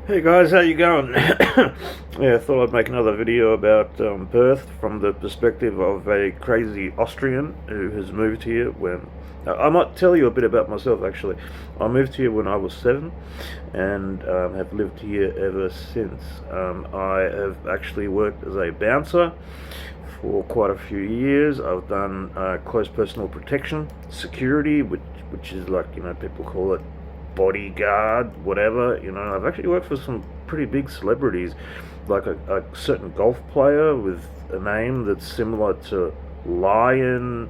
Hey guys, how you going? Yeah, I thought I'd make another video about Perth from the perspective of a crazy Austrian who has moved here when... I might tell you a bit about myself actually. I moved here when I was 7 and have lived here ever since. I have actually worked as a bouncer for quite a few years. I've done close personal protection, security, which is like, people call it bodyguard, whatever. I've actually worked for some pretty big celebrities, like a certain golf player with a name that's similar to Lion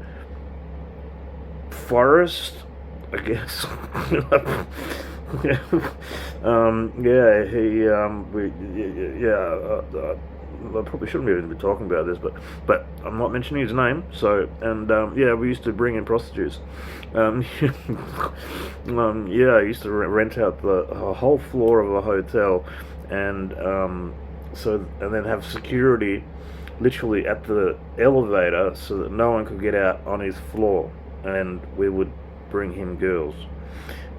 Forest, I guess. Yeah, I probably shouldn't even be talking about this, but I'm not mentioning his name. So, and yeah, we used to bring in prostitutes. Yeah, I used to rent out a whole floor of a hotel, and and then have security literally at the elevator so that no one could get out on his floor, and we would bring him girls.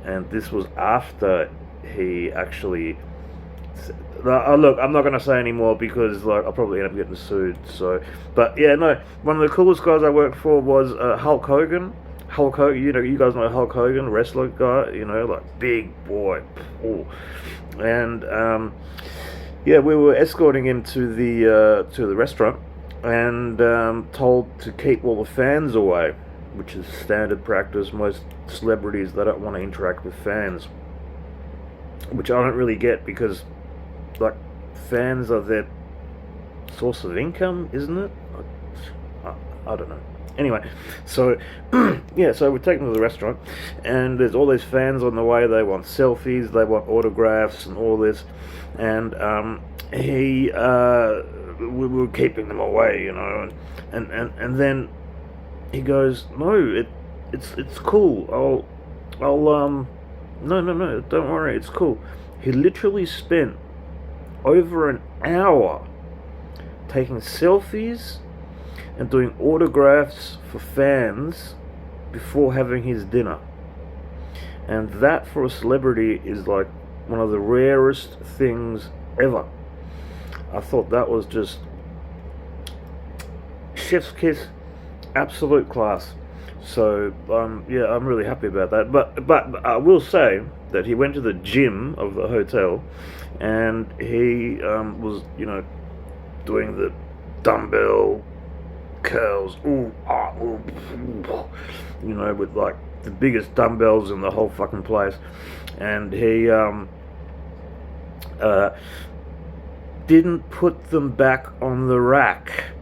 And this was after he actually... look, I'm not going to say anymore because I'll probably end up getting sued. So, but yeah, no. One of the coolest guys I worked for was Hulk Hogan. Hulk Hogan, you guys know Hulk Hogan, wrestler guy. Like big boy. Ooh. And yeah, we were escorting him to the restaurant, and told to keep all the fans away, which is standard practice. Most celebrities, they don't want to interact with fans, which I don't really get, because like fans are their source of income, isn't it? I don't know. Anyway, so yeah, so we take them to the restaurant, and there's all these fans on the way. They want selfies, they want autographs, and all this. And we were keeping them away, and then he goes, "No, it's cool. No, don't worry, it's cool." He literally spent over an hour taking selfies and doing autographs for fans before having his dinner. And that, for a celebrity, is like one of the rarest things ever. I thought that was just chef's kiss, absolute class. So yeah, I'm really happy about that. But I will say that he went to the gym of the hotel, and he was doing the dumbbell curls, with like the biggest dumbbells in the whole fucking place. And he didn't put them back on the rack,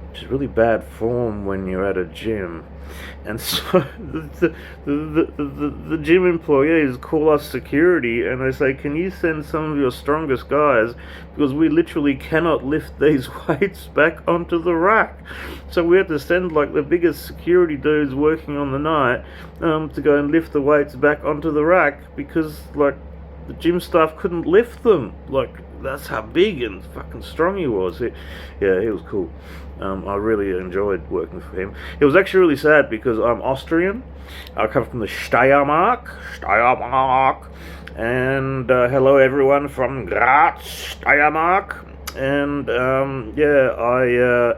which is really bad form when you're at a gym. And so the gym employees call us security, and they say, "Can you send some of your strongest guys, because we literally cannot lift these weights back onto the rack." So we had to send like the biggest security dudes working on the night to go and lift the weights back onto the rack, because like the gym staff couldn't lift them. Like, that's how big and fucking strong he was. He was cool. I really enjoyed working for him. It was actually really sad because I'm Austrian. I come from the Steiermark, and hello everyone from Graz, Steiermark. And yeah,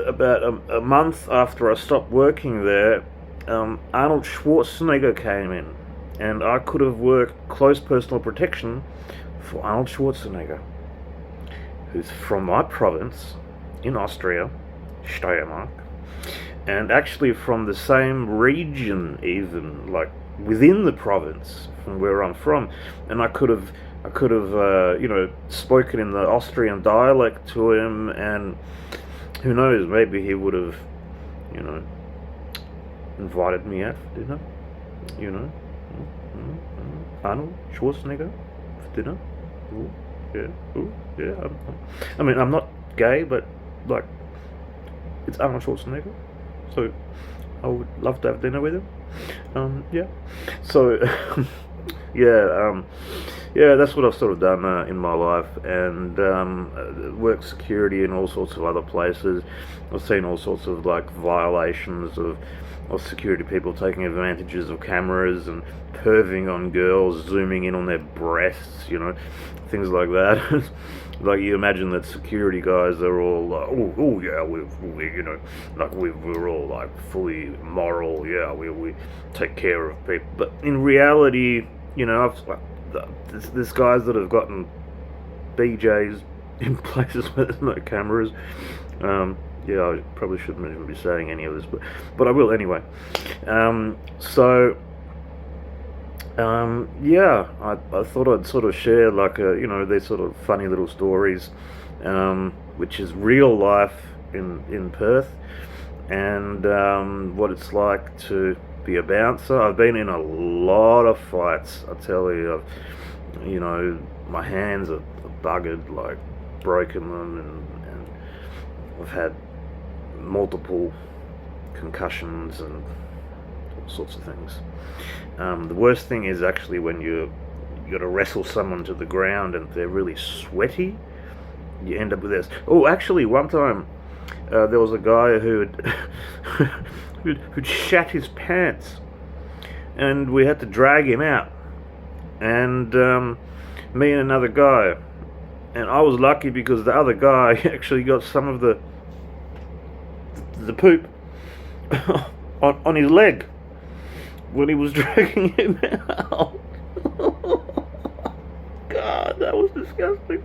about a month after I stopped working there, Arnold Schwarzenegger came in, and I could have worked close personal protection for Arnold Schwarzenegger, who's from my province in Austria, Steiermark, and actually from the same region, even like within the province from where I'm from. And I could have spoken in the Austrian dialect to him, and who knows, maybe he would have invited me out for dinner. Arnold Schwarzenegger for dinner. Ooh, yeah. I mean, I'm not gay, but like, it's Arnold Schwarzenegger, so I would love to have dinner with him. Yeah. So yeah, that's what I've sort of done in my life, and worked security in all sorts of other places. I've seen all sorts of like violations of of security people taking advantages of cameras and perving on girls, zooming in on their breasts, things like that. Like, you imagine that security guys are all like, oh yeah, we're all like fully moral, yeah, we take care of people. But in reality, there's guys that have gotten BJs in places where there's no cameras. Yeah, I probably shouldn't even be saying any of this, but I will anyway. Yeah, I thought I'd sort of share like these sort of funny little stories, which is real life in Perth, and what it's like to be a bouncer. I've been in a lot of fights, I tell you. My hands are buggered, like broken them, and I've had multiple concussions and all sorts of things. The worst thing is actually when you got to wrestle someone to the ground and they're really sweaty. You end up with this. Oh, actually, one time there was a guy who'd shat his pants, and we had to drag him out. And me and another guy, and I was lucky because the other guy actually got some of the poop on his leg when he was dragging him out. God, that was disgusting.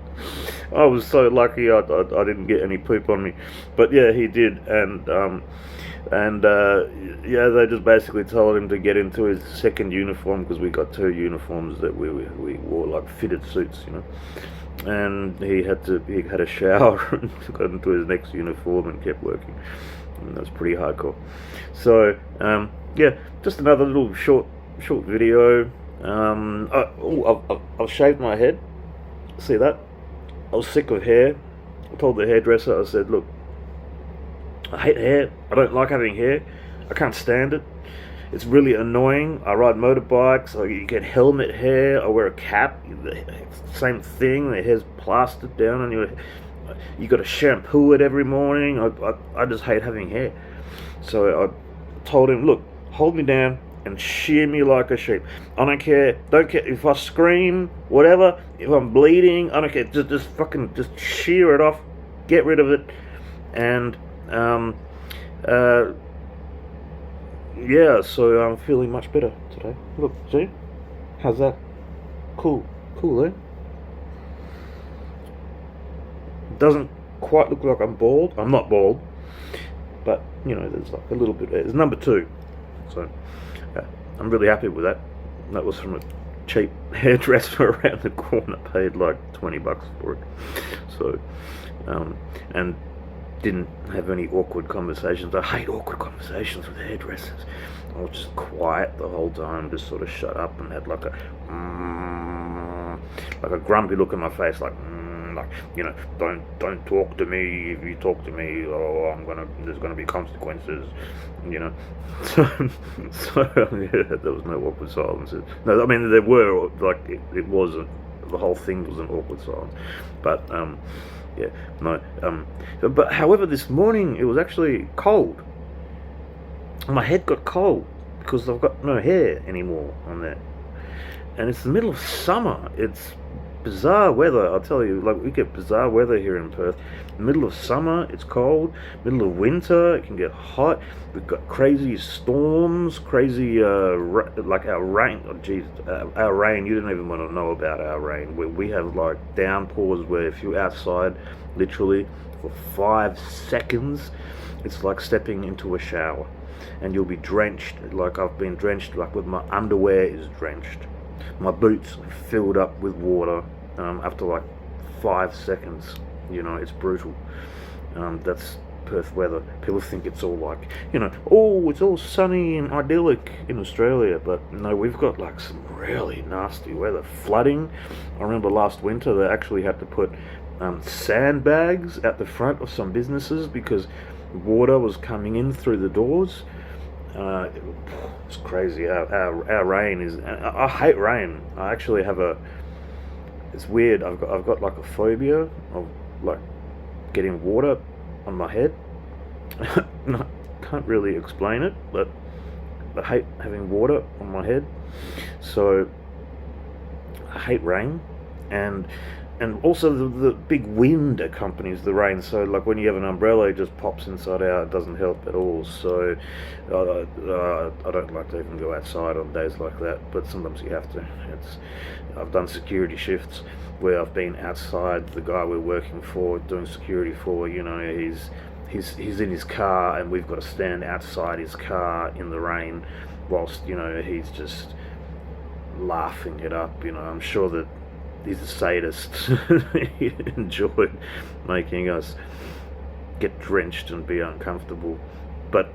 I was so lucky I didn't get any poop on me, but yeah, he did. And yeah, they just basically told him to get into his second uniform, because we got two uniforms that we wore, like fitted suits, and he had a shower and got into his next uniform and kept working. And that's pretty hardcore. So yeah, just another little short video. I've shaved my head. See that? I was sick of hair. I told the hairdresser, I said, look, I hate hair. I don't like having hair. I can't stand it. It's really annoying. I ride motorbikes. You get helmet hair. I wear a cap. Same thing. The hair's plastered down on your head. You got to shampoo it every morning. I just hate having hair. So I told him, look, hold me down and shear me like a sheep. I don't care if I scream, whatever. If I'm bleeding, I don't care. Just shear it off. Get rid of it. And yeah, so I'm feeling much better today. Look, see? How's that? Cool, eh? Doesn't quite look like I'm bald. I'm not bald, but there's like a little bit. It's number 2, so I'm really happy with that. That was from a cheap hairdresser around the corner. Paid like $20 for it. So, and didn't have any awkward conversations. I hate awkward conversations with hairdressers. I was just quiet the whole time, just sort of shut up and had like a grumpy look in my face, like don't talk to me. If you talk to me, there's gonna be consequences, So yeah, there was no awkward silences. No, I mean there were, like it wasn't. The whole thing was an awkward silence, but yeah, no. But however, this morning it was actually cold. My head got cold because I've got no hair anymore on there, and it's the middle of summer. It's bizarre weather, I'll tell you. Like, we get bizarre weather here in Perth. Middle of summer, it's cold. Middle of winter, it can get hot. We've got crazy storms, crazy like our rain. Oh geez, our rain. You don't even want to know about our rain. We have like downpours where if you're outside, literally for 5 seconds, it's like stepping into a shower, and you'll be drenched. Like I've been drenched, like with my underwear is drenched. My boots filled up with water after like 5 seconds. It's brutal. That's Perth weather. People think it's all like, it's all sunny and idyllic in Australia, but no, we've got like some really nasty weather. Flooding. I remember last winter they actually had to put sandbags at the front of some businesses because water was coming in through the doors. It's crazy. Our rain is. I hate rain. I actually have it's weird. I've got like a phobia of like getting water on my head. I can't really explain it, but I hate having water on my head, so I hate rain, and also the big wind accompanies the rain. So like when you have an umbrella, it just pops inside out. It doesn't help at all. So I don't like to even go outside on days like that. But sometimes you have to. I've done security shifts where I've been outside. The guy we're working for, doing security for, he's in his car, and we've got to stand outside his car in the rain, whilst he's just laughing it up. I'm sure that he's a sadist. He enjoyed making us get drenched and be uncomfortable, but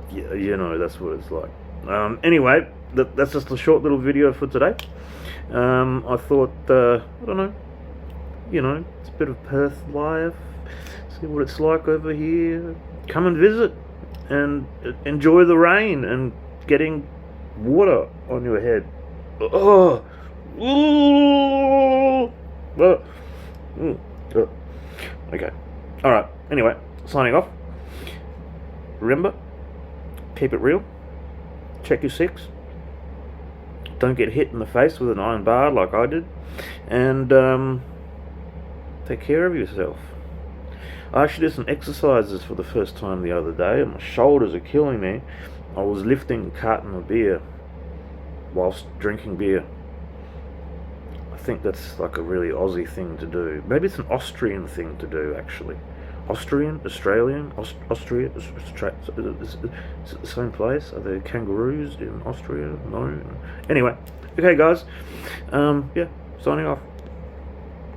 yeah, that's what it's like. Anyway, that's just a short little video for today. I thought, I don't know, it's a bit of Perth life, see what it's like over here. Come and visit and enjoy the rain and getting water on your head. Oh, okay. Alright, anyway, signing off. Remember, keep it real. Check your six. Don't get hit in the face with an iron bar like I did. And take care of yourself. I actually did some exercises for the first time the other day, and my shoulders are killing me. I was lifting a carton of beer whilst drinking beer. I think that's like a really Aussie thing to do. Maybe it's an Austrian thing to do, actually. Austrian? Australian? Austria? Is it the same place? Are there kangaroos in Austria? No? Anyway. Okay, guys. Yeah, signing off.